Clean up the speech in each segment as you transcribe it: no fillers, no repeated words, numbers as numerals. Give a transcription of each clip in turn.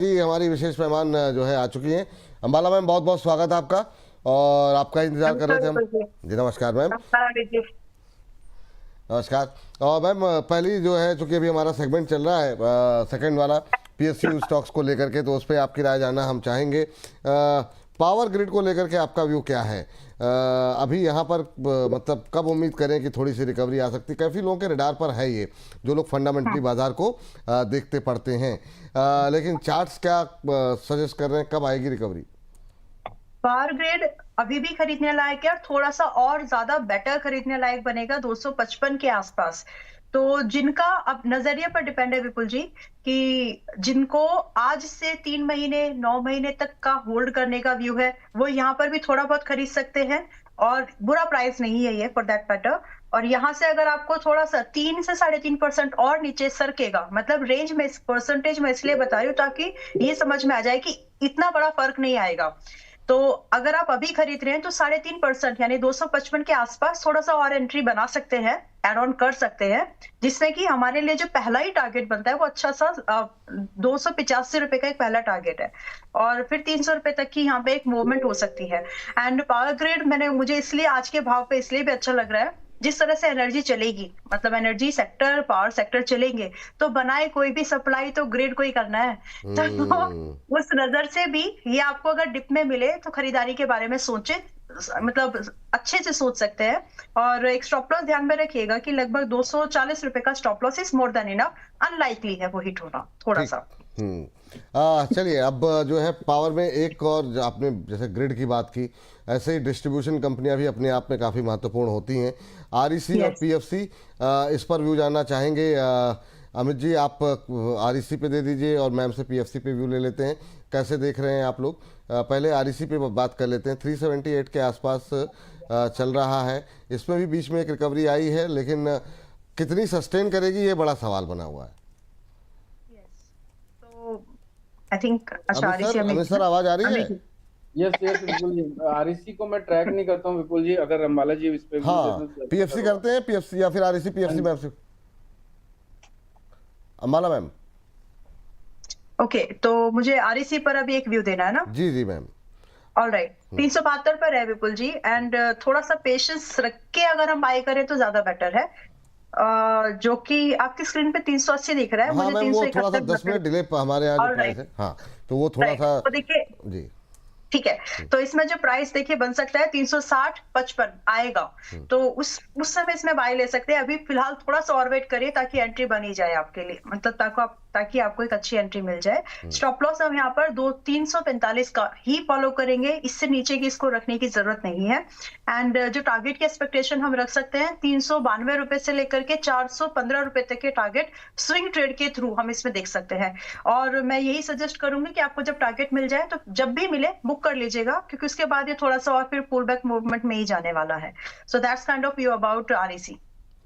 जी हमारी विशेष मेहमान जो है आ चुकी हैं। अंबाला मैम, बहुत बहुत स्वागत है आपका और आपका इंतजार कर रहे थे हम। नमस्कार जी। जी नमस्कार मैम। नमस्कार आदित्य जी। नमस्कार। और मैम पहली जो है, चूंकि अभी हमारा सेगमेंट चल रहा है सेकंड वाला पीएसयू स्टॉक्स को लेकर के, तो उस पर आपकी राय जानना हम चाहेंगे। पावर ग्रिड को लेकर के आपका व्यू क्या है? अभी यहाँ पर मतलब कब उम्मीद करें कि थोड़ी सी रिकवरी आ सकती है? काफ़ी लोगों के रडार पर है ये, जो लोग फंडामेंटली बाजार को देखते पढ़ते हैं, लेकिन चार्ट्स क्या सजेस्ट कर रहे हैं, कब आएगी रिकवरी? पावर ग्रेड अभी भी खरीदने लायक है और थोड़ा सा और ज्यादा बेटर खरीदने लायक बनेगा 255 के आसपास। तो जिनका अब नजरिए पर डिपेंड है विपुल जी, कि जिनको आज से 3 महीने 9 महीने तक का होल्ड करने का व्यू है, वो यहाँ पर भी थोड़ा बहुत खरीद सकते हैं और बुरा प्राइस नहीं है ये फॉर दैट मैटर। और यहाँ से अगर आपको थोड़ा सा 3 से 3.5% और नीचे सरकेगा, मतलब रेंज में परसेंटेज में इसलिए बता रही हूँ ताकि ये समझ में आ जाए कि इतना बड़ा फर्क नहीं आएगा। तो अगर आप अभी खरीद रहे हैं तो 3.5% यानी 255 के आसपास थोड़ा सा और एंट्री बना सकते हैं, एड ऑन कर सकते हैं, जिसमें कि हमारे लिए जो पहला ही टारगेट बनता है वो अच्छा सा 285 रुपए का एक पहला टारगेट है और फिर 300 रुपए तक की यहाँ पे एक मूवमेंट हो सकती है। एंड पावर ग्रिड मुझे इसलिए आज के भाव पे इसलिए भी अच्छा लग रहा है, जिस तरह से एनर्जी चलेगी, मतलब एनर्जी सेक्टर पावर सेक्टर चलेंगे तो बनाए कोई भी सप्लाई तो ग्रिड को ही करना है। तो उस नजर से भी ये आपको अगर डिप में मिले तो खरीदारी के बारे में सोचे, मतलब अच्छे से सोच सकते हैं। और एक स्टॉप लॉस ध्यान में रखिएगा कि लगभग 240 रुपए का stop loss is more than enough, unlikely है वो हिट होना थोड़ा ठीक। सा। चलिए, अब जो है पावर में एक और, जो आपने जैसे ग्रिड की बात की, ऐसे ही डिस्ट्रीब्यूशन कंपनियां भी अपने आप में काफ़ी महत्वपूर्ण होती हैं। आरईसी और यस। पीएफसी, इस पर व्यू जानना चाहेंगे। अमित जी, आप आरईसी पे दे दीजिए और मैम से पीएफसी पे व्यू ले लेते हैं। कैसे देख रहे हैं आप लोग? पहले आरईसी पे बात कर लेते हैं। 378 के आसपास चल रहा है, इसमें भी बीच में एक रिकवरी आई है, लेकिन कितनी सस्टेन करेगी, ये बड़ा सवाल बना हुआ है। तो आई थिंक अच्छा अमित सर आवाज आ रही है? यस यस विपुल जी, आरईसी को मैं ट्रैक नहीं करता हूँ विपुल जी। अगर अंबाला जी इस पे हाँ, पीएफसी करते हैं, पीएफसी या फिर आरईसी? पीएफसी मैम से अंबाला मैम। ओके, तो मुझे आरईसी पर अभी एक व्यू देना है ना। जी जी मैम। ऑलराइट, 372 पर है विपुल जी, एंड थोड़ा सा पेशेंस रख के अगर हम बाय करें तो ज्यादा बेटर है। जो कि आपकी स्क्रीन पे 380 दिख रहा है, हाँ मुझे मैम, वो थोड़ा सा 371 10 मिनट डिले हमारे यहाँ जो प्राइस है, हाँ, तो वो थोड़ा सा। तो देखिए, जी ठीक है, तो इसमें जो प्राइस देखिए बन सकता है 360-55 आएगा, तो उस समय इसमें बाय ले सकते हैं। अभी फिलहाल थोड़ा सा और वेट करिए ताकि एंट्री बनी जाए आपके लिए, मतलब ताकि आपको एक अच्छी एंट्री मिल जाए। स्टॉप लॉस हम यहाँ पर 345 का ही फॉलो करेंगे, इससे नीचे की इसको रखने की जरूरत नहीं है। एंड जो टारगेट की एक्सपेक्टेशन हम रख सकते हैं 392 रुपए से लेकर के 415 रुपए तक के टारगेट स्विंग ट्रेड के थ्रू हम इसमें देख सकते हैं। और मैं यही सजेस्ट करूंगी कि आपको जब टारगेट मिल जाए तो जब भी मिले बुक कर लीजिएगा, क्योंकि उसके बाद ये थोड़ा सा और फिर पुल बैक मूवमेंट में ही जाने वाला है। So that's kind of view about REC.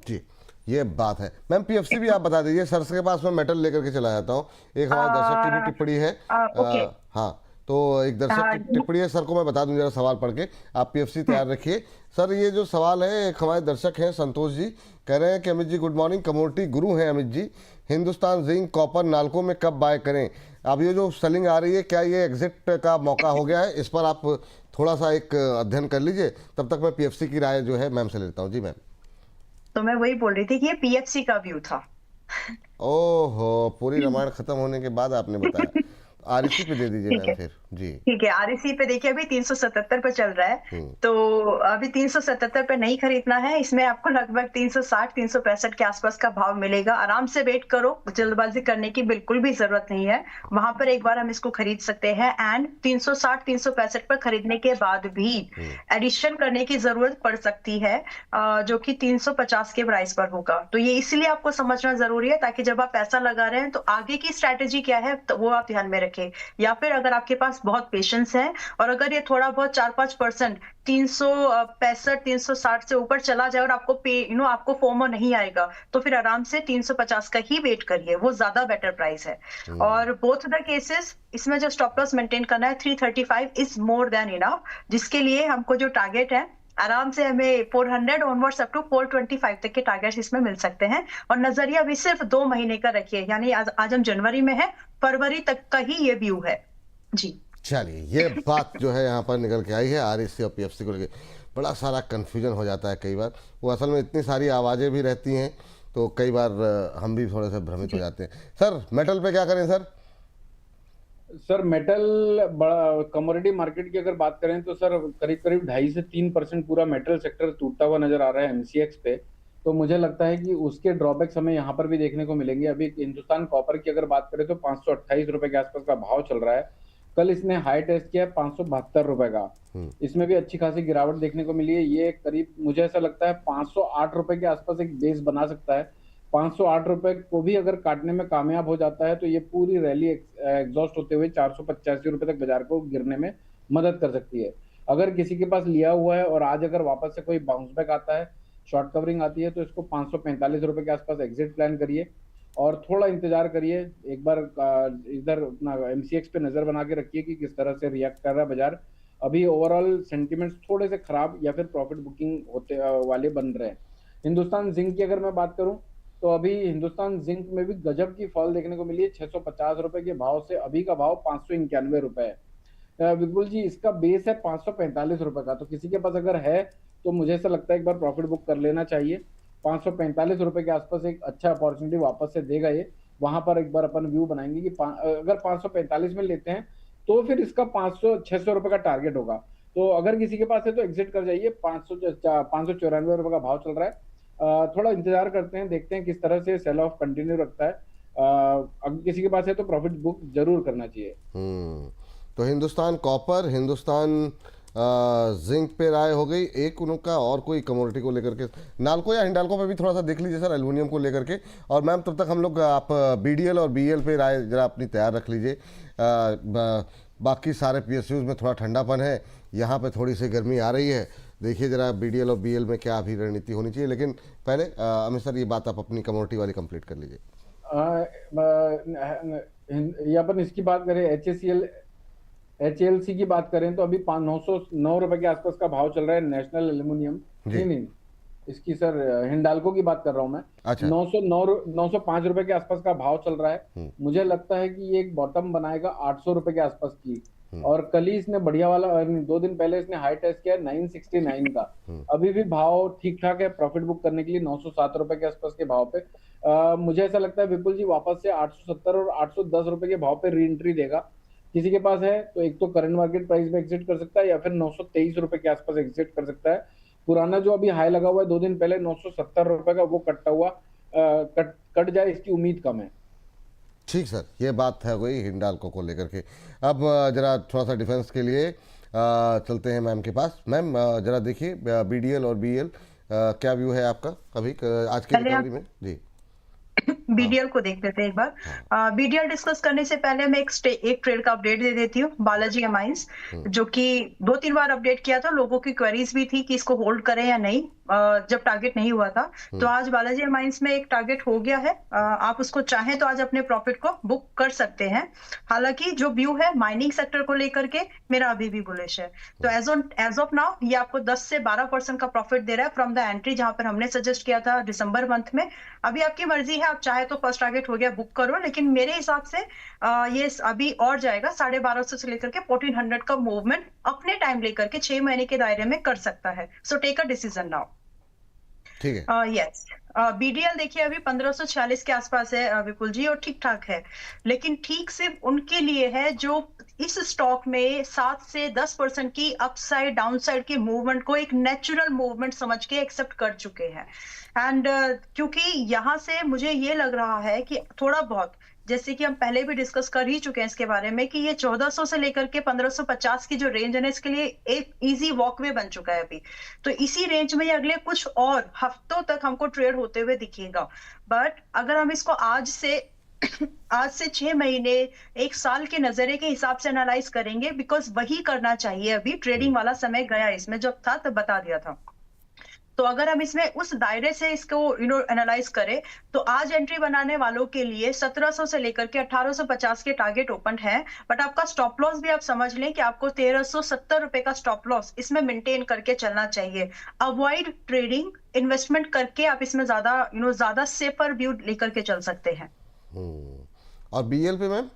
जी, ये बात है मैम। पीएफसी भी आप बता दीजिए, सर के पास मैं मेटल लेकर के चला जाता हूँ। एक हमारे दर्शक की भी टिप्पणी है। ओके। हाँ, तो एक दर्शक की टिप्पणी है, सर को मैं बता दूं जरा सवाल पढ़ के। आप पीएफसी तैयार रखिए। सर, ये जो सवाल है, एक हमारे दर्शक हैं संतोष जी, कह रहे हैं कि Amit ji good morning, commodity गुरु हैं अमित जी, हिंदुस्तान जिंक कॉपर नाल्को में कब बाय करें? अब ये जो सेलिंग आ रही है, क्या ये एग्जिट का मौका हो गया है? इस पर आप थोड़ा सा एक अध्ययन कर लीजिए, तब तक मैं पीएफसी की राय जो है मैम से लेता हूँ। जी मैम। तो मैं वही बोल रही थी कि ये पीएफसी का व्यू था। ओहो, पूरी रामायण खत्म होने के बाद आपने बताया। आरईसी पे दे दीजिए ठीक मैम है, फिर। जी ठीक है, आरईसी पे देखिए अभी 377 पे चल रहा है, तो अभी 377 पे नहीं खरीदना है। इसमें आपको लगभग 360 365 के आसपास का भाव मिलेगा। आराम से वेट करो, जल्दबाजी करने की बिल्कुल भी जरूरत नहीं है। वहां पर एक बार हम इसको खरीद सकते हैं, एंड 360 365 पर खरीदने के बाद भी एडिशन करने की जरूरत पड़ सकती है, जो कि 350 के प्राइस पर होगा। तो ये इसलिए आपको समझना जरूरी है, ताकि जब आप पैसा लगा रहे हैं तो आगे की स्ट्रैटेजी क्या है तो वो आप ध्यान में रखें। या फिर अगर आपके पास बहुत पेशेंस है और अगर ये थोड़ा बहुत 4-5% 365 360 से ऊपर चला जाए और आपको आपको फोमो नहीं आएगा, तो फिर आराम से 350 का ही वेट करिए, वो ज्यादा बेटर प्राइस है। और बोथ द केसेस इसमें जो स्टॉप लॉस मेंटेन करना है 335 इज मोर देन इनफ, जिसके लिए हमको जो टारगेट है आराम से हमें 400 ऑनवर्ड्स अप टू 425 तक के टारगेट्स इसमें मिल सकते हैं। और नजरिया भी सिर्फ 2 महीने का रखिए, यानी आज हम जनवरी में है, फरवरी तक का ही ये व्यू है जी। चलिए, ये बात जो है यहाँ पर निकल के आई है आरएससी और पीएफसी को लेकर। बड़ा सारा कन्फ्यूजन हो जाता है कई बार, वो असल में इतनी सारी आवाज़ें भी रहती हैं तो कई बार हम भी थोड़े से भ्रमित हो जाते हैं। सर मेटल पे क्या करें सर? सर मेटल बड़ा कमोडिटी मार्केट की अगर बात करें तो सर करीब करीब 2.5 से 3% पूरा मेटल सेक्टर टूटता हुआ नजर आ रहा है एमसीएक्स पे। तो मुझे लगता है कि उसके ड्रॉबैक्स हमें यहाँ पर भी देखने को मिलेंगे। अभी हिंदुस्तान कॉपर की अगर बात करें तो 528 रुपए के आसपास का भाव चल रहा है। कल इसने हाई टेस्ट किया 572 रुपए का, इसमें भी अच्छी खासी गिरावट देखने को मिली है। ये करीब मुझे ऐसा लगता है 508 रुपए के आसपास एक बेस बना सकता है। 508 रुपए को भी अगर काटने में कामयाब हो जाता है तो ये पूरी रैली एग्जॉस्ट होते हुए 485 रुपए तक बाजार को गिरने में मदद कर सकती है। अगर किसी के पास लिया हुआ है और आज अगर वापस से कोई बाउंस बैक आता है, शॉर्ट कवरिंग आती है, तो इसको 545 रुपए के आसपास एग्जिट प्लान करिए और थोड़ा इंतजार करिए। एक बार इधर अपना एमसीएक्स पे नजर बना के रखिए कि किस तरह से रिएक्ट कर रहा है बाजार। अभी ओवरऑल सेंटिमेंट्स थोड़े से खराब या फिर प्रॉफिट बुकिंग होते वाले बन रहे हैं। हिंदुस्तान जिंक की अगर मैं बात करूं तो अभी हिंदुस्तान जिंक में भी गजब की फॉल देखने को मिली है। 650 रुपए के भाव से अभी का भाव 591 रुपए है। विपुल जी, इसका बेस है 545 रुपए का, तो किसी के पास अगर है तो मुझे ऐसा लगता है एक बार प्रॉफिट बुक कर लेना चाहिए। 545 रुपए के आसपास एक अच्छा अपॉर्चुनिटी वापस से देगा ये। वहां पर एक बार अपन व्यू बनाएंगे कि अगर 545 में लेते हैं तो फिर इसका 500-600 रुपए का टारगेट होगा। तो अगर किसी के पास है तो एग्जिट कर जाइए। 594 रुपए का भाव चल रहा है। थोड़ा इंतजार करते हैं, देखते हैं किस तरह से सेल ऑफ कंटिन्यू रखता है। अगर किसी के पास है तो प्रॉफिट बुक जरूर करना चाहिए। तो हिंदुस्तान कॉपर, हिंदुस्तान जिंक पे राय हो गई। एक उनका और कोई कमोडिटी को लेकर के, नाल्को या हिंडाल्को पे भी थोड़ा सा देख लीजिए सर, एल्युमिनियम को लेकर के। और मैम तब तक हम लोग आप बीडीएल और बीएल पे राय जरा अपनी तैयार रख लीजिए। बाकी सारे पीएसयूज में थोड़ा ठंडापन है, यहाँ पे थोड़ी सी गर्मी आ रही है। देखिए जरा बीडीएल और बीएल में क्या अभी रणनीति होनी चाहिए। लेकिन पहले अमित सर ये बात आप अपनी कमोडिटी वाली कंप्लीट कर लीजिए। ये अपन इसकी बात करें, एचएलसी की बात करें तो अभी 909 रुपए के आसपास का भाव चल रहा है। नेशनल एल्यूमिनियम नहीं, इसकी सर हिंडाल्को की बात कर रहा हूं मैं। अच्छा। 905 रुपए के आसपास का भाव चल रहा है। मुझे लगता है कि ये एक बॉटम बनाएगा 800 रुपए के आसपास की। और कल ही इसने बढ़िया वाला, 2 दिन पहले इसने हाई टेस्ट किया 969 का। अभी भी भाव ठीक ठाक है प्रॉफिट बुक करने के लिए 907 रुपए के आसपास के भाव पे। मुझे ऐसा लगता है विपुल जी वापस से 870 और 810 रुपए के भाव पे री एंट्री देगा। किसी के पास है तो एक तो करंट मार्केट प्राइस में एग्जिट कर सकता है या फिर 923 रुपए के आसपास एग्जिट कर सकता है। पुराना जो अभी हाई लगा हुआ है 2 दिन पहले 970 रुपए का, वो कटता हुआ कट जाए इसकी उम्मीद कम है। ठीक सर, ये बात है वही हिंडाल्को को लेकर के। अब जरा थोड़ा सा डिफेंस के लिए चलते हैं मैम के पास। मैम जरा देखिए बीडीएल और बीएल क्या व्यू है आपका अभी आज की रिकवरी में जी। बीडीएल को देख लेते हैं एक बार। बीडीएल डिस्कस करने से पहले मैं एक ट्रेड का अपडेट दे देती हूँ। बालाजी एमाइंस, जो कि 2-3 बार अपडेट किया था, लोगों की क्वेरीज भी थी कि इसको होल्ड करें या नहीं, जब टारगेट नहीं हुआ था। तो आज बालाजी एमाइंस में एक टारगेट हो गया है। आप उसको चाहें तो आज अपने प्रॉफिट को बुक कर सकते हैं। हालांकि जो व्यू है माइनिंग सेक्टर को लेकर के मेरा अभी भी बुलिश है। तो एज ऑफ नाउ ये आपको 10 से 12% का प्रॉफिट दे रहा है फ्रॉम द एंट्री, जहां पर हमने सजेस्ट किया था दिसंबर मंथ में। अभी आपकी मर्जी है, आप चाहे तो फर्स्ट टारगेट हो गया बुक करो, लेकिन मेरे हिसाब से ये अभी और जाएगा। 1250 से लेकर के 1400 का मूवमेंट अपने टाइम लेकर के 6 महीने के दायरे में कर सकता है। So take a decision now. ठीक है। यस, बीडीएल देखिए अभी 1546 के आसपास है विपुल जी, और ठीक ठाक है। लेकिन ठीक सिर्फ उनके लिए है जो इस स्टॉक में 7 से 10% की अपसाइड डाउनसाइड की मूवमेंट को एक नेचुरल मूवमेंट समझ के एक्सेप्ट कर चुके हैं। एंड क्योंकि यहां से मुझे ये लग रहा है कि थोड़ा बहुत, जैसे कि हम पहले भी डिस्कस कर ही चुके हैं इसके बारे में, कि ये 1400 से लेकर के 1550 की जो रेंज है ना, इसके लिए एक इजी वॉकवे बन चुका है अभी। तो इसी रेंज में ये अगले कुछ और हफ्तों तक हमको ट्रेड होते हुए दिखेगा। बट अगर हम इसको आज से 6 महीने 1 साल के नजरिए के हिसाब से एनालाइज करेंगे, बिकॉज वही करना चाहिए। अभी ट्रेडिंग वाला समय गया, इसमें जब था तब बता दिया था। तो अगर हम इसमें उस दायरे से इसको एनालाइज करें, तो आज एंट्री बनाने वालों के लिए 1700 से लेकर के 1850 के टारगेट ओपन है। बट आपका स्टॉप लॉस भी आप समझ लें कि आपको 1370 रुपए का स्टॉप लॉस इसमें मेंटेन करके चलना चाहिए। अवॉइड ट्रेडिंग, इन्वेस्टमेंट करके आप इसमें ज्यादा सेफर व्यू लेकर के चल सकते हैं। और बीएल पे मैम?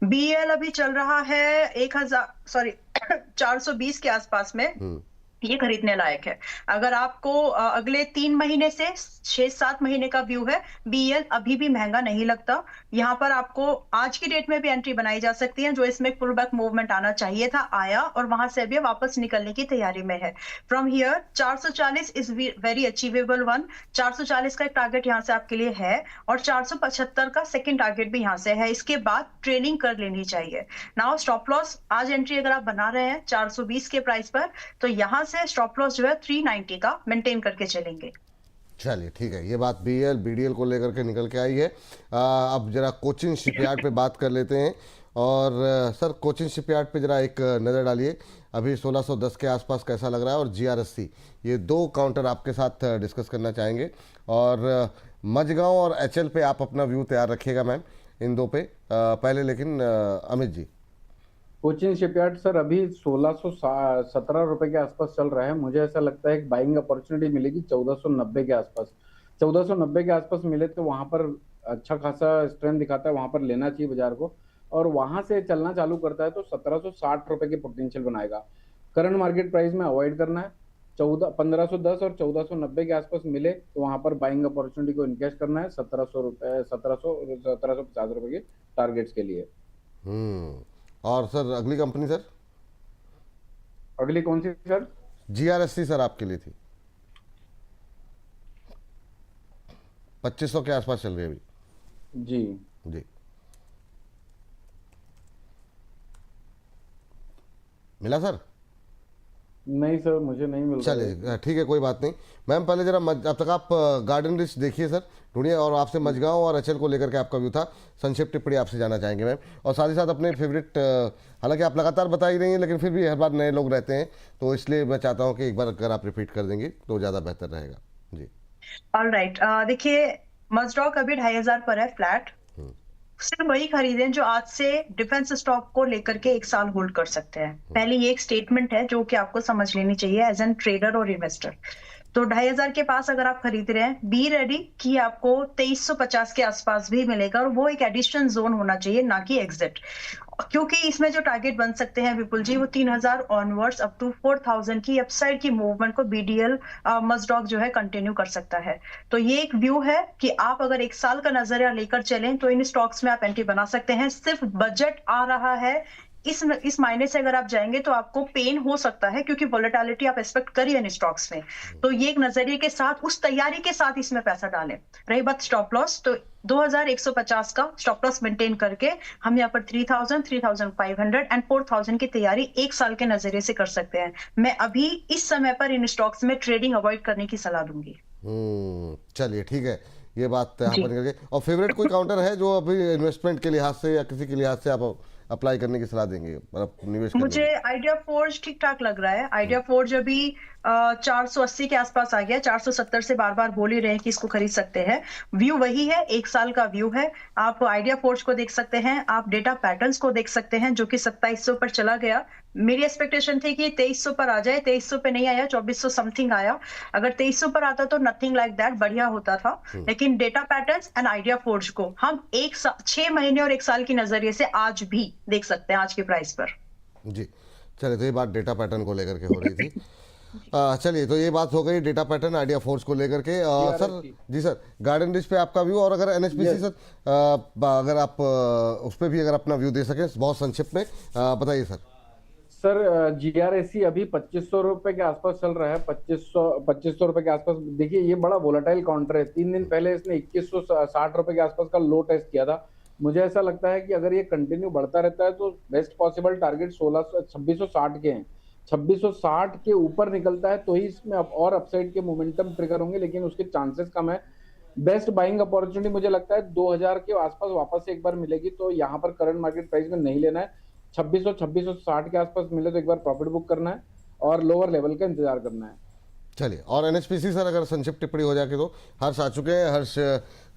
बीएल अभी चल रहा है 420 के आसपास में। ये खरीदने लायक है। अगर आपको अगले 3 महीने से 6-7 महीने का व्यू है, बीएल अभी भी महंगा नहीं लगता। यहाँ पर आपको आज की डेट में भी एंट्री बनाई जा सकती है। जो इसमें पुल बैक मूवमेंट आना चाहिए था, आया, और वहां से भी वापस निकलने की तैयारी में है। From here 440 is very achievable one. 440 का एक टारगेट यहाँ से आपके लिए है, और 475 का सेकेंड टारगेट भी यहाँ से है। इसके बाद ट्रेनिंग कर लेनी चाहिए। नाउ स्टॉप लॉस, आज एंट्री अगर आप बना रहे हैं 420 के प्राइस पर, तो यहाँ से स्टॉप लॉस जो है 390 का मेंटेन करके चलेंगे। चलिए ठीक है, ये बात बीएल बीडीएल को लेकर के निकल के आई है। अब जरा कोचिन शिपयार्ड पे बात कर लेते हैं। और सर, कोचिन शिपयार्ड पे जरा एक नज़र डालिए, अभी 1610 के आसपास कैसा लग रहा है, और जीआरएससी, ये दो काउंटर आपके साथ डिस्कस करना चाहेंगे। और मझगांव और एचएल पे आप अपना व्यू तैयार रखिएगा मैम, इन दो पे। पहले लेकिन अमित जी। कोचिन शिपयार्ड सर अभी 1617 रुपए के आसपास चल रहा है। मुझे ऐसा लगता है कि बाइंग अपॉर्चुनिटी मिलेगी 1490 के आसपास। 1490 के आसपास मिले तो वहां पर अच्छा खासा स्ट्रेंथ दिखाता है, वहां पर लेना चाहिए बाजार को। और वहां से चलना चालू करता है तो 1760 रुपए के पोटेंशियल बनाएगा। करंट मार्केट प्राइस में अवॉइड करना है। 1510 और 1490 के आसपास मिले तो वहां पर बाइंग अपॉर्चुनिटी को इनकेश करना है 1750 रुपए के टारगेट्स के लिए। और सर अगली कंपनी सर? अगली कौन सी सर? जीआरएससी सर आपके लिए थी, 2500 के आसपास चल रही है अभी। जी जी, मिला सर? नहीं सर, मुझे नहीं मिल रहा है। चलिए ठीक है, कोई बात नहीं मैम। पहले जरा अब तक आप गार्डन रिच देखिए सर, ढूंढिए, और आपसे मझगांव और एचएल को लेकर के आपका व्यू था। संक्षिप्त टिप्पणी आपसे जानना चाहेंगे मैम, और साथ ही साथ अपने फेवरेट, हालांकि आप लगातार बता ही रही हैं, लेकिन फिर भी हर बार नए लोग रहते हैं, तो इसलिए मैं चाहता हूं कि एक बार अगर आप रिपीट कर देंगे तो ज़्यादा बेहतर रहेगा जी। ऑलराइट, देखिए मजडॉक अभी 2500 पर है फ्लैट। सिर्फ वही खरीदें जो आज से डिफेंस स्टॉक को लेकर के 1 साल होल्ड कर सकते हैं। पहले ये एक स्टेटमेंट है जो कि आपको समझ लेनी चाहिए एज एन ट्रेडर और इन्वेस्टर। तो 2500 के पास अगर आप खरीद रहे हैं, बी रेडी कि आपको 2350 के आसपास भी मिलेगा, और वो एक एडिशन जोन होना चाहिए, ना कि एग्जिट। क्योंकि इसमें जो टारगेट बन सकते हैं विपुल जी, वो 3000 ऑनवर्ड्स अप टू 4000 की अपसाइड की मूवमेंट को बीडीएल मजडॉक जो है कंटिन्यू कर सकता है। तो ये एक व्यू है कि आप अगर 1 साल का नजरिया लेकर चलें तो इन स्टॉक्स में आप एंट्री बना सकते हैं। सिर्फ बजट आ रहा है, इस मायने से अगर आप जाएंगे तो आपको पेन हो सकता है, क्योंकि वोलेटिलिटी आप एक्सपेक्ट करिए इन स्टॉक्स में। तो ये एक नजरिए के साथ, उस तैयारी के साथ इसमें पैसा डालें। रही बात स्टॉप लॉस, तो 2150 का स्टॉप लॉस मेंटेन करके हम यहाँ पर 3000, 3500 एंड 4000 की तैयारी 1 साल के नजरिए से कर सकते हैं। मैं अभी इस समय पर इन स्टॉक्स में ट्रेडिंग अवॉइड करने की सलाह दूंगी। चलिए ठीक है, ये बात यहाँ पर करके। और फेवरेट कोई काउंटर है जो अभी इन्वेस्टमेंट के लिहाज से या किसी के लिहाज से आप अप्लाई करने की सलाह देंगे, मतलब निवेश करने मुझे आइडिया फोर्ज ठीक ठाक लग रहा है। आइडिया फोर्ज अभी 480 के आसपास आ गया। 470 से बार बार बोल ही रहे हैं कि इसको खरीद सकते हैं। व्यू वही है, 1 साल का व्यू है। आप आइडिया फोर्ज को देख सकते हैं, आप डेटा पैटर्न्स को देख सकते हैं, जो कि 2700 पर चला गया। मेरी एक्सपेक्टेशन थी कि 2300 पर आ जाए, 2300 पे नहीं आया, 2400 समथिंग आया। अगर 2300 पर आता तो नथिंग लाइक दैट बढ़िया होता था। लेकिन data patterns and idea forge को हम 6 महीने और 1 साल की नजरिए से आज भी देख सकते हैं, आज के प्राइस पर। जी चलिए, तो ये बात डेटा पैटर्न को लेकर के हो रही थी। चलिए, तो ये बात हो गई डेटा पैटर्न आइडिया फोर्स को लेकर के। सर जी, सर गार्डन रिच पे आपका व्यू, और अगर एनएचपीसी सर अगर आप उस पर भी अगर अपना व्यू दे सके बहुत संक्षिप्त में बताइए सर। सर जीआरएससी अभी 2500 रुपए के आसपास चल रहा है। 2500 रुपए के आसपास। देखिए ये बड़ा वोलेटाइल काउंटर है। 3 दिन पहले इसने 2160 रुपए के आसपास का लो टेस्ट किया था। मुझे ऐसा लगता है कि अगर ये कंटिन्यू बढ़ता रहता है तो बेस्ट पॉसिबल टारगेट 2660 के हैं। 2660 के ऊपर निकलता है तो ही इसमें और अपसाइड के मोमेंटम ट्रिगर होंगे, लेकिन उसके चांसेस कम है। बेस्ट बाइंग अपॉर्चुनिटी मुझे लगता है 2000 के आसपास वापस से एक बार मिलेगी, तो यहाँ पर करंट मार्केट प्राइस में नहीं लेना है। 2660 के आसपास मिले तो एक बार प्रॉफिट बुक करना है और लोअर लेवल का इंतजार करना है। चलिए, और एनएचपीसी सर अगर संक्षिप्त टिप्पणी हो जाए तो हर्ष आ चुके हैं, हर्ष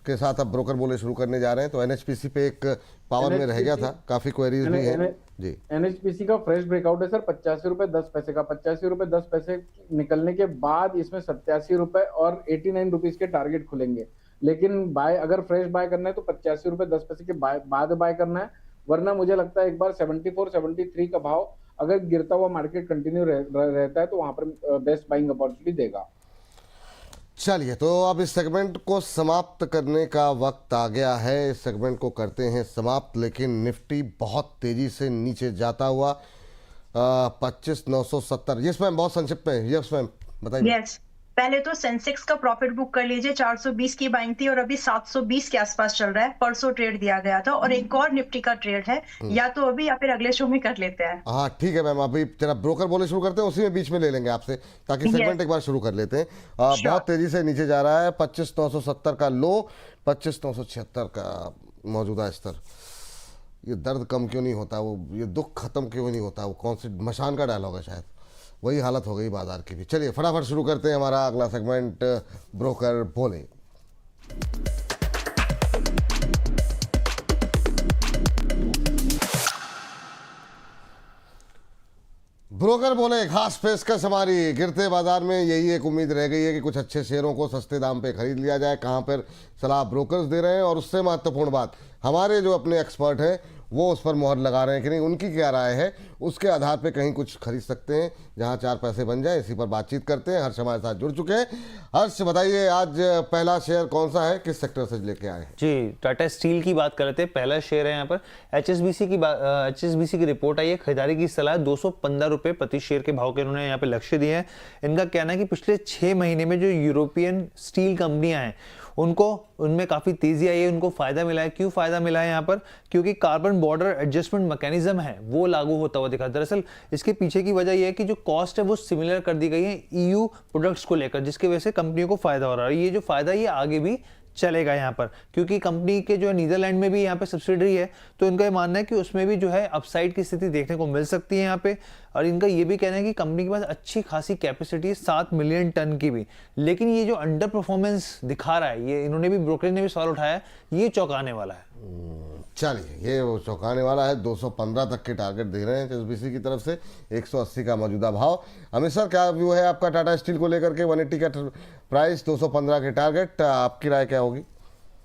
के साथ अब ब्रोकर बोले शुरू करने जा रहे हैं। तो एनएचपीसी पे एक पावर में रह गया था, काफी क्वेरीज भी हैं जी। एनएचपीसी का फ्रेश ब्रेकआउट है सर 85 रुपए 10 पैसे का। 85 रुपए 10 पैसे निकलने के बाद इसमें 87 रुपए और 89 रुपीज के टारगेट खुलेंगे। लेकिन बाय अगर फ्रेश बाय करना है तो 85 रुपए 10 पैसे के बाद बाय करना है, वरना मुझे लगता है एक बार 74-73 का भाव अगर गिरता हुआ मार्केट कंटिन्यू रहता है तो वहां पर बेस्ट बाइंग अपॉर्चुनिटी देगा। चलिए, तो अब इस सेगमेंट को समाप्त करने का वक्त आ गया है। इस सेगमेंट को करते हैं समाप्त, लेकिन निफ्टी बहुत तेजी से नीचे जाता हुआ 25,970। यस मैम, बहुत संक्षिप्त में। यस मैम, बताइए। यस, पहले तो सेंसेक्स का प्रॉफिट बुक कर लीजिए, 420 की बाइंग थी और अभी 720 के आसपास चल रहा है। परसों ट्रेड दिया गया था और एक और निफ्टी का ट्रेड है, या तो अभी या फिर अगले शो में कर लेते हैं। हाँ ठीक है मैम, अभी जरा ब्रोकर बोले शुरू करते हैं, उसी में बीच में ले लेंगे आपसे, ताकि सेगमेंट एक बार शुरू कर लेते हैं। बहुत तेजी से नीचे जा रहा है, 25,970 का लो, 25,976 का मौजूदा स्तर। ये दर्द कम क्यों नहीं होता, वो ये दुख खत्म क्यों नहीं होता, वो कौन सी मशान का डायलॉग है, शायद वही हालत हो गई बाजार की भी। चलिए फटाफट शुरू करते हैं हमारा अगला सेगमेंट, ब्रोकर बोले। ब्रोकर बोले खास पेशकश हमारी। गिरते बाजार में यही एक उम्मीद रह गई है कि कुछ अच्छे शेयरों को सस्ते दाम पे खरीद लिया जाए। कहाँ पर सलाह ब्रोकर्स दे रहे हैं, और उससे महत्वपूर्ण बात हमारे जो अपने एक्सपर्ट हैं वो उस पर मोहर लगा रहे हैं कि नहीं, उनकी क्या राय है, उसके आधार पे कहीं कुछ खरीद सकते हैं जहां 4 पैसे बन जाए। इसी पर बातचीत करते हैं। हर्ष हमारे साथ जुड़ चुके हैं। हर्ष बताइए, आज पहला शेयर कौन सा है, किस सेक्टर से लेके आए हैं? जी, टाटा स्टील की बात कर रहे थे। पहला शेयर है यहाँ पर एचएसबीसी की रिपोर्ट आई है। खरीदारी की सलाह 215 रुपये प्रति शेयर के भाव के उन्होंने यहाँ पे लक्ष्य दिए हैं। इनका कहना है कि पिछले 6 महीने में जो यूरोपियन स्टील कंपनियां हैं उनमें काफी तेजी आई है, उनको फायदा मिला है। क्यों फायदा मिला है यहाँ पर? क्योंकि कार्बन बॉर्डर एडजस्टमेंट मैकेनिज्म है वो लागू होता हुआ दिखा। दरअसल इसके पीछे की वजह यह है कि जो कॉस्ट है वो सिमिलर कर दी गई है ईयू प्रोडक्ट्स को लेकर, जिसकी वजह से कंपनियों को फायदा हो रहा है। ये जो फायदा ये आगे भी चलेगा यहाँ पर, क्योंकि कंपनी के जो नीदरलैंड में भी यहाँ पे सब्सिडरी है, तो इनका ये मानना है कि उसमें भी जो है अपसाइड की स्थिति देखने को मिल सकती है यहाँ पे। और इनका ये भी कहना है कि कंपनी के पास अच्छी खासी कैपेसिटी है 7 मिलियन टन की भी, लेकिन ये जो अंडर परफॉर्मेंस दिखा रहा है, ये इन्होंने भी, ब्रोकरेज ने भी सवाल उठाया, ये चौंकाने वाला है। चलिए, ये वो चौंकाने वाला है। 215 तक के टारगेट दे रहे हैं एचएसबीसी की तरफ से, 180 का मौजूदा भाव। अमित सर, क्या व्यू है आपका टाटा स्टील को लेकर के? 180 का प्राइस, 215 के टारगेट, आपकी राय क्या होगी?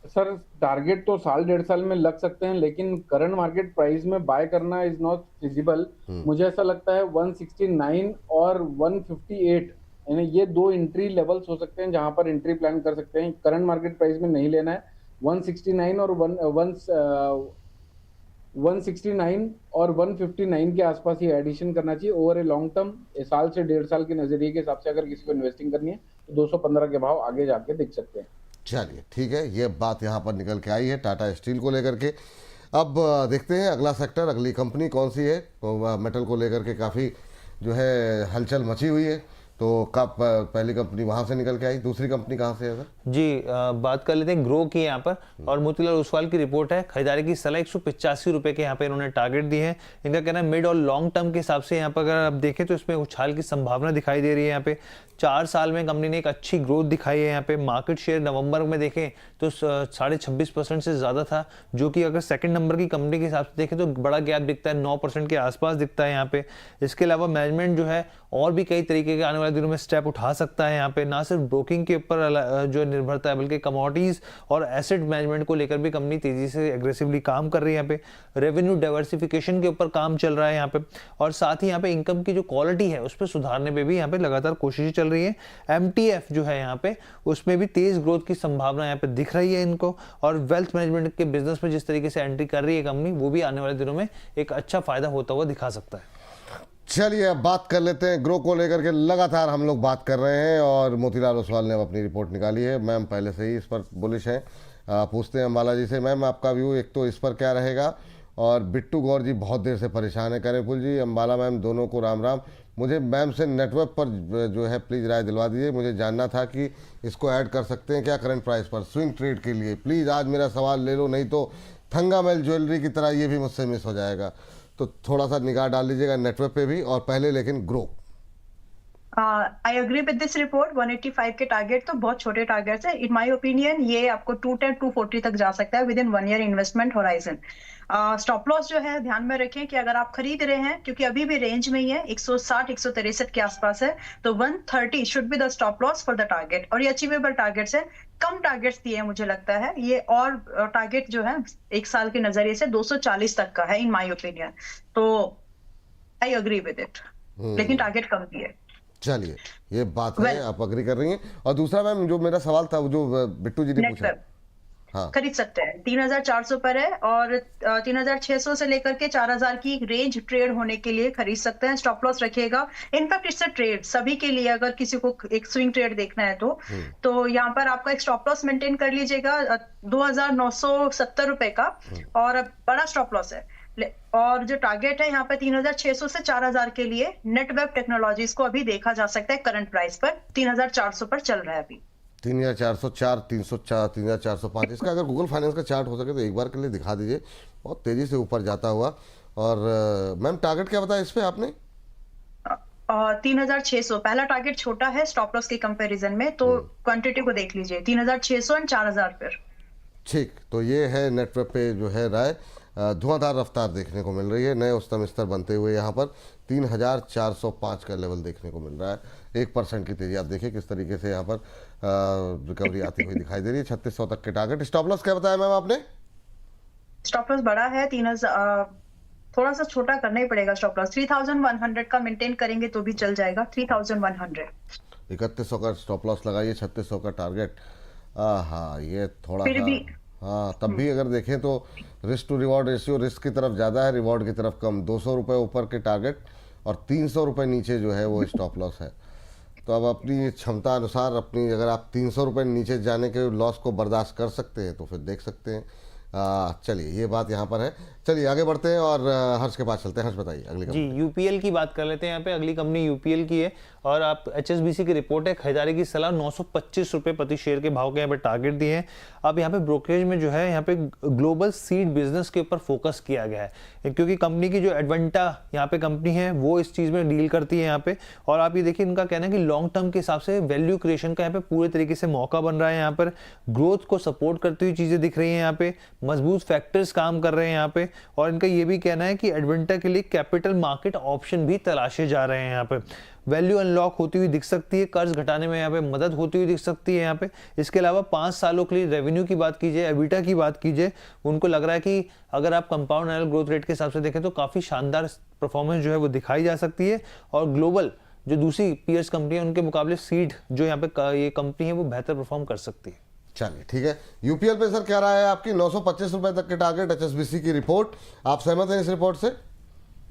सर टारगेट तो साल 1.5 साल में लग सकते हैं, लेकिन करंट मार्केट प्राइस में बाय करना इज नॉट फिजिबल। मुझे ऐसा लगता है 169 और 158, यानी ये 2 एंट्री लेवल्स हो सकते हैं जहां पर एंट्री प्लान कर सकते हैं। करंट मार्केट प्राइस में नहीं लेना है। 169 और 169 और 159 के आसपास ही एडिशन करना चाहिए ओवर ए लॉन्ग टर्म। साल से 1.5 साल के नजरिए के हिसाब से अगर किसी को इन्वेस्टिंग करनी है तो 215 के भाव आगे जाके दिख सकते हैं। चलिए ठीक है, ये बात यहाँ पर निकल के आई है टाटा स्टील को लेकर के। अब देखते हैं अगला सेक्टर, अगली कंपनी कौन सी है। तो मेटल को लेकर के काफ़ी जो है हलचल मची हुई है, तो कब पहली कंपनी वहाँ से निकल के आई, दूसरी कंपनी कहाँ से है सर? जी, बात कर लेते हैं ग्रो की यहाँ पर, और मोतीलाल ओसवाल की रिपोर्ट है। खरीदारी की सलाह 185 रुपये के यहाँ पे इन्होंने टारगेट दिए हैं। इनका कहना है मिड और लॉन्ग टर्म के हिसाब से यहाँ पर अगर आप देखें तो इसमें उछाल की संभावना दिखाई दे रही है। यहाँ पे 4 साल में कंपनी ने एक अच्छी ग्रोथ दिखाई है। यहाँ पे मार्केट शेयर नवंबर में देखें तो 26.5% से ज़्यादा था, जो कि अगर सेकंड नंबर की कंपनी के हिसाब से देखें तो बड़ा गैप दिखता है, 9% के आसपास दिखता है यहाँ पे। इसके अलावा मैनेजमेंट जो है और भी कई तरीके के आने वाले दिनों में स्टेप उठा सकता है यहाँ पे। ना सिर्फ ब्रोकिंग के ऊपर जो निर्भरता है, बल्कि कमोडिटीज और एसेट मैनेजमेंट को लेकर भी कंपनी तेजी से एग्रेसिवली काम कर रही है। यहाँ पे रेवेन्यू डाइवर्सिफिकेशन के ऊपर काम चल रहा है यहाँ पे, और साथ ही यहाँ पे इनकम की जो क्वालिटी है उस पर सुधारने पे भी यहाँ पे लगातार कोशिशें चल रही है। MTF जो है यहाँ पे, उसमें भी तेज ग्रोथ की संभावना यहाँ पे दिख रही है इनको, और वेल्थ मैनेजमेंट के बिजनेस में जिस तरीके से एंट्री कर रही है कंपनी, वो भी आने वाले दिनों में एक अच्छा फायदा होता हुआ दिखा सकता है। चलिए अब बात कर लेते हैं ग्रो को लेकर के। लगातार हम लोग बात कर रहे हैं और मोतीलाल ओसवाल ने अब अपनी रिपोर्ट निकाली है। मैम पहले से ही इस पर बुलिश है। पूछते हैं अंबाला जी से, मैम आपका व्यू एक तो इस पर क्या रहेगा? और बिट्टू गौर जी बहुत देर से परेशान है, करेपुल जी, अंबाला मैम, दोनों को राम राम। मुझे मैम से नेटवर्क पर जो है प्लीज़ राय दिलवा दीजिए। मुझे जानना था कि इसको ऐड कर सकते हैं क्या करंट प्राइस पर स्विंग ट्रेड के लिए? प्लीज़ आज मेरा सवाल ले लो, नहीं तो थंगामेल ज्वेलरी की तरह ये भी मुझसे मिस हो जाएगा। तो थोड़ा सा निगाह डाल लीजिएगा नेटवर्क पे भी, और पहले लेकिन grow. I agree with this report. 185 के टारगेट तो बहुत छोटे टारगेट्स है। इन माय ओपिनियन ये आपको 210 240 तक जा सकता है with in 1 year investment horizon. Stop loss जो है ध्यान में रखें कि अगर आप खरीद रहे हैं, क्योंकि अभी भी रेंज में ही है, 160 163 के आसपास है, तो 130 should be the stop loss for the target. और ये अचीवेबल टारगेट्स है, कम टारगेट्स दिए हैं मुझे लगता है ये। और टारगेट जो है 1 साल के नजरिए से 240 तक का है इन माय ओपिनियन। तो आई अग्री विद इट, लेकिन टारगेट कम दिए। चलिए, ये बात है, आप अग्री कर रही हैं। और दूसरा मैम, जो मेरा सवाल था, वो जो बिट्टू जी ने पूछा, नेटवर्क हाँ, खरीद सकते हैं, 3400 पर है और 3600 से लेकर के 4000 की रेंज ट्रेड होने के लिए खरीद सकते हैं। स्टॉप लॉस रखिएगा। इनफैक्ट इट्स अ ट्रेड सभी के लिए, अगर किसी को एक स्विंग ट्रेड देखना है तो यहाँ पर आपका एक स्टॉप लॉस मेंटेन कर लीजिएगा 2970 रुपए का, और बड़ा स्टॉप लॉस है। और जो टारगेट है यहाँ पे 3600 से 4000 के लिए नेटवेब टेक्नोलॉजीज को अभी देखा जा सकता है करंट प्राइस पर 3400 पर चल रहा है अभी। 3404, 304, 3405। इसका अगर गूगल फाइनेंस का चार्ट हो सके तो एक बार के लिए दिखा दीजिए, बहुत तेजी से ऊपर जाता हुआ। और मैम टारगेट क्या बताया इस पे आपने? 3600 पहला टारगेट छोटा है स्टॉप लॉस के कंपैरिजन में, तो क्वांटिटी को देख लीजिए 3600 और 4000 पर। ठीक, तो ये है नेटवर्क पे जो है राय, धुआंधार रफ्तार देखने को मिल रही है। नए उच्चतम स्तर बनते हुए यहाँ पर 3405 का लेवल देखने को मिल रहा है। 1% की तेजी आप देखिए किस तरीके से यहाँ पर रिकवरी आती हुई दिखाई दे रही है। 3600 तक के टारगेट। स्टॉप लॉस क्या बताया मैम आपने? स्टॉप लॉस बड़ा है, 3000 थोड़ा सा छोटा करना ही पड़ेगा। स्टॉप लॉस 3100 का मेंटेन करेंगे तो भी चल जाएगा। 3100 3100 का स्टॉप लॉस लगाइए, 3600 का टारगेट। हाँ, ये थोड़ा फिर सा, भी हाँ, तब भी अगर देखें तो risk to reward ratio risk की तरफ ज़्यादा है, रिवॉर्ड की तरफ कम। 200 रुपये ऊपर के टारगेट और 300 रुपये नीचे जो है वो स्टॉप लॉस है। तो अब अपनी क्षमता अनुसार, अपनी, अगर आप 300 रुपये नीचे जाने के लॉस को बर्दाश्त कर सकते हैं तो फिर देख सकते हैं। चलिए, ये बात यहाँ पर है। चलिए आगे बढ़ते हैं और हर्ष के पास चलते हैं। हर्ष बताइए अगली जी, यूपीएल की बात कर लेते हैं। यहाँ पे अगली कंपनी यूपीएल की है और आप एचएसबीसी की रिपोर्ट है। खरीदारी की सलाह 925 रुपये प्रति शेयर के भाव के यहाँ पे टारगेट दिए हैं। अब यहाँ पे ब्रोकरेज में जो है यहाँ पे ग्लोबल सीड बिजनेस के ऊपर फोकस किया गया है, क्योंकि कंपनी की जो एडवेंटा यहाँ पे कंपनी है वो इस चीज़ में डील करती है यहाँ पे। और आप ये देखिए, इनका कहना है कि लॉन्ग टर्म के हिसाब से वैल्यू क्रिएशन का यहाँ पे पूरे तरीके से मौका बन रहा है। यहाँ पर ग्रोथ को सपोर्ट करती हुई चीज़ें दिख रही हैं, यहाँ पे मजबूत फैक्टर्स काम कर रहे हैं यहाँ पे। और इनका ये भी कहना है कि एडवेंटा के लिए कैपिटल मार्केट ऑप्शन भी तलाशे जा रहे हैं। यहाँ पे वैल्यू अनलॉक होती हुई दिख सकती है, कर्ज घटाने में यहाँ पे मदद होती हुई दिख सकती है यहाँ पे। इसके अलावा 5 सालों के लिए रेवेन्यू की बात कीजिए, एबिटा की बात कीजिए, उनको लग रहा है कि अगर आप कंपाउंड एनुअल ग्रोथ रेट के हिसाब से देखें तो काफ़ी शानदार परफॉर्मेंस जो है वो दिखाई जा सकती है। और ग्लोबल जो दूसरी पीयर्स कंपनी है उनके मुकाबले सीड जो यहाँ पे ये कंपनी है वो बेहतर परफॉर्म कर सकती है। चलिए ठीक है। यूपीएल पे सर क्या रहा है आपकी? 925 रुपए तक के टारगेट, एचएसबीसी की रिपोर्ट, आप सहमत हैं इस रिपोर्ट से?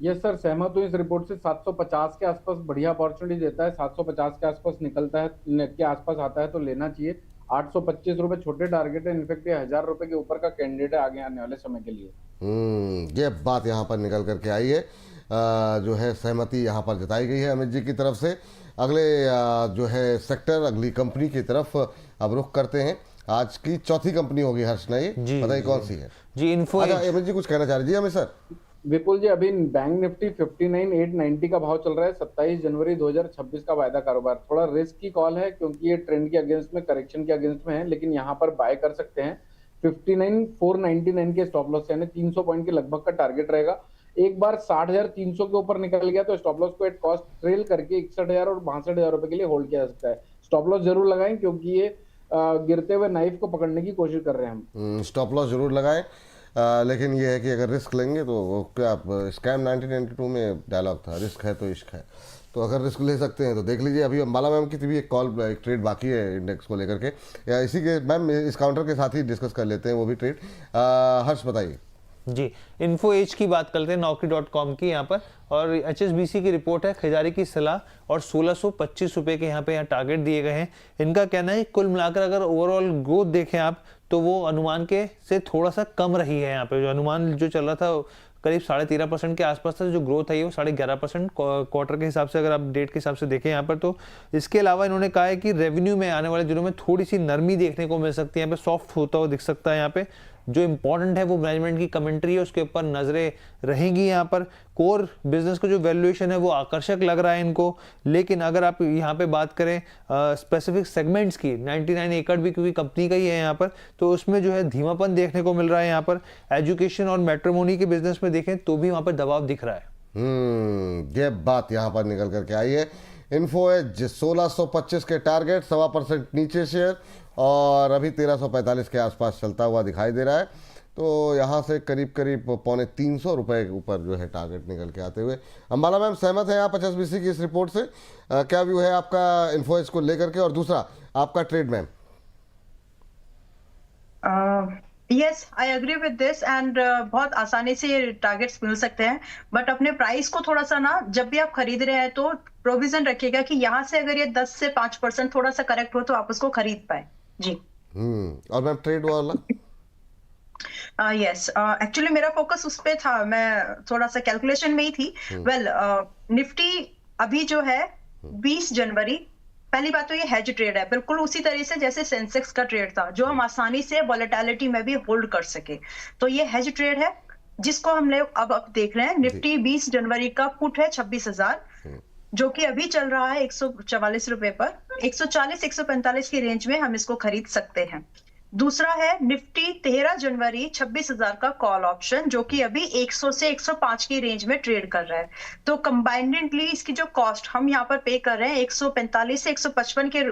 यस सर, सहमत हूँ। इस रिपोर्ट से 750 के आसपास बढ़िया अपॉर्चुनिटी देता है। 750 के आसपास निकलता है, के आसपास आता है तो लेना चाहिए। 825 रुपए छोटे टारगेट है। इनफैक्ट ये 1000 रुपए के ऊपर का कैंडिडेट है आगे आने वाले समय के लिए। ये बात यहाँ पर निकल करके आई है। जो है सहमति यहाँ पर जताई गई है अमित जी की तरफ से। अगले जो है सेक्टर, अगली कंपनी की तरफ अब रुख करते हैं। आज की चौथी कंपनी होगी हर्ष ने, ये बताइए कौन सी है? जी, इन्फो। अच्छा, अमित जी कुछ कहना चाह रही जी हमें सर? विपुल जी, अभी बैंक निफ्टी 59,890 का भाव चल रहा है। 27 जनवरी 2026 का वायदा कारोबार। थोड़ा रिस्क की कॉल है क्योंकि ये ट्रेंड के अगेंस्ट में, करेक्शन के अगेंस्ट में है, लेकिन यहाँ पर बाय कर सकते हैं। 59,499 के स्टॉप लॉस, यानी 300 पॉइंट के लगभग का टारगेट रहेगा। एक बार 60,300 के ऊपर निकल गया तो स्टॉप लॉस को एट कॉस्ट ट्रेल करके 61,000 और 62,000 रुपए के लिए होल्ड किया जा सकता है। स्टॉप लॉस जरूर लगाएं क्योंकि ये गिरते हुए नाइफ को पकड़ने की कोशिश कर रहे हैं हम। स्टॉप लॉस जरूर लगाएं, लेकिन ये है कि अगर रिस्क लेंगे तो वो क्या, स्कैम 1992 में डायलॉग था, रिस्क है तो इश्क है। तो अगर रिस्क ले सकते हैं तो देख लीजिए। अभी अंबाला मैम की भी एक कॉल, एक ट्रेड बाकी है इंडेक्स को लेकर के, या इसी के मैम इस काउंटर के साथ ही डिस्कस कर लेते हैं वो भी ट्रेड। हर्ष बताइए जी। इन्फो एज की बात करते हैं, नौकरी.com की यहाँ पर। और एचएसबीसी की रिपोर्ट है। खरीदारी की सलाह और 1625 रुपये के यहाँ पे टारगेट दिए गए हैं। इनका कहना है कुल मिलाकर अगर ओवरऑल ग्रोथ देखें आप तो वो अनुमान के से थोड़ा सा कम रही है। यहाँ पे जो अनुमान जो चल रहा था करीब 13.5% के आसपास था, जो ग्रोथ है वो 11.5% क्वार्टर के हिसाब से, अगर आप डेट के हिसाब से देखें यहाँ पर। तो इसके अलावा इन्होंने कहा है कि रेवेन्यू में आने वाले दिनों में थोड़ी सी नरमी देखने को मिल सकती है, यहाँ पे सॉफ्ट होता हुआ दिख सकता है यहाँ पे। जो इंपॉर्टेंट है वो मैनेजमेंट की कमेंट्री है, उसके ऊपर नजरें रहेंगी। यहाँ पर कोर बिजनेस का जो वैल्यूएशन है वो आकर्षक लग रहा है इनको, लेकिन अगर आप यहाँ पे बात करें स्पेसिफिक सेगमेंट्स की, 99 एकड़ भी क्योंकि कंपनी का ही है यहाँ पर, तो उसमें जो है धीमापन देखने को मिल रहा है। यहाँ पर एजुकेशन और मैट्रिमोनी के बिजनेस में देखें तो भी वहाँ पर दबाव दिख रहा है। ये बात यहाँ पर निकल करके आई है। इन्फो एज 1625 के टारगेट, 1.25% नीचे शेयर, और अभी 1345 के आसपास चलता हुआ दिखाई दे रहा है। तो यहाँ से करीब करीब 350 रुपए के ऊपर जो है टारगेट निकल के आते हुए। अंबाला मैम सहमत है आप 50BC की इस रिपोर्ट से? क्या व्यू है आपका इन्फो एज को लेकर के? और दूसरा आपका trade ma'am. Yes, I agree with this and बहुत आसानी से ये टारगेट्स मिल सकते हैं, बट अपने प्राइस को थोड़ा सा ना, जब भी आप खरीद रहे हैं तो प्रोविजन रखिएगा कि यहाँ से अगर ये 10 से 5% थोड़ा सा करेक्ट हो तो आप उसको खरीद पाए जी। और मैम ट्रेड वाला? यस, एक्चुअली मेरा फोकस उस पे था, मैं थोड़ा सा कैलकुलेशन में ही थी। वेल, निफ्टी अभी जो है 20 जनवरी, पहली बात तो ये हेज ट्रेड है, बिल्कुल उसी तरह से जैसे सेंसेक्स का ट्रेड था, जो हम आसानी से वॉलेटिलिटी में भी होल्ड कर सके। तो ये हेज ट्रेड है जिसको हम लोग अब देख रहे हैं। निफ्टी 20 जनवरी का पुट है 26,000, जो कि अभी चल रहा है 144 रुपए पर। 140-145 की रेंज में हम इसको खरीद सकते हैं। दूसरा है निफ्टी 13 जनवरी 26,000 का कॉल ऑप्शन, जो कि अभी 100 से 105 की रेंज में ट्रेड कर रहा है। तो कंबाइंडली इसकी जो कॉस्ट हम यहाँ पर पे कर रहे हैं 145 से 155 के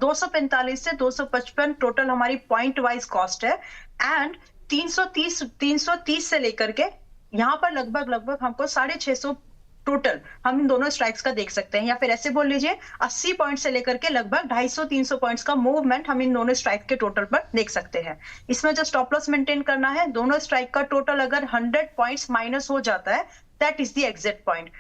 245 से 255 टोटल हमारी पॉइंट वाइज कॉस्ट है। एंड 330 से लेकर के यहाँ पर लगभग हमको 650 टोटल हम इन दोनों स्ट्राइक्स का देख सकते हैं, या फिर ऐसे बोल लीजिए 80 पॉइंट से लेकर के लगभग 250-300 पॉइंट्स का मूवमेंट हम इन दोनों स्ट्राइक के टोटल पर देख सकते हैं। इसमें जो स्टॉप लॉस मेंटेन करना है, दोनों स्ट्राइक का टोटल अगर 100 पॉइंट्स माइनस हो जाता है, that is the exit point.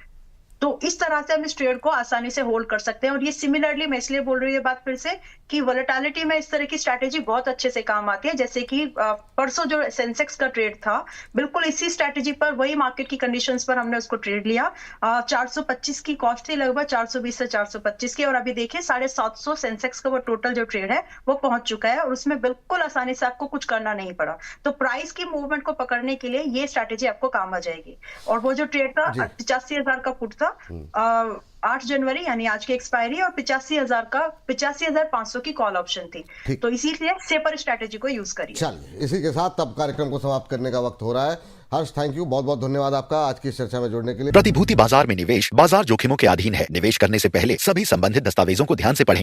तो इस तरह से हम इस ट्रेड को आसानी से होल्ड कर सकते हैं। और ये सिमिलरली मैं इसलिए बोल रही हूँ ये बात फिर से कि वोलेटिलिटी में इस तरह की स्ट्रैटेजी बहुत अच्छे से काम आती है। जैसे कि परसों जो सेंसेक्स का ट्रेड था, बिल्कुल इसी स्ट्रैटेजी पर, वही मार्केट की कंडीशंस पर हमने उसको ट्रेड लिया। 425 की कॉस्ट थी, लगभग 420 से 425 की, और अभी देखिए 750 सेंसेक्स का वो टोटल जो ट्रेड है वो पहुंच चुका है, और उसमें बिल्कुल आसानी से आपको कुछ करना नहीं पड़ा। तो प्राइस की मूवमेंट को पकड़ने के लिए ये स्ट्रैटेजी आपको काम आ जाएगी। और वो जो ट्रेड था 85,000 का पुट था 8 जनवरी यानी आज की एक्सपायरी, और 85,500 की कॉल ऑप्शन थी। तो इसीलिए सेपर स्ट्रैटेजी को यूज करिए। चलिए, इसी के साथ अब कार्यक्रम को समाप्त करने का वक्त हो रहा है। हर्ष, थैंक यू, बहुत बहुत धन्यवाद आपका आज की चर्चा में जुड़ने के लिए। प्रतिभूति बाजार में निवेश बाजार जोखिमों के अधीन है। निवेश करने से पहले सभी संबंधित दस्तावेजों को ध्यान से पढ़ें।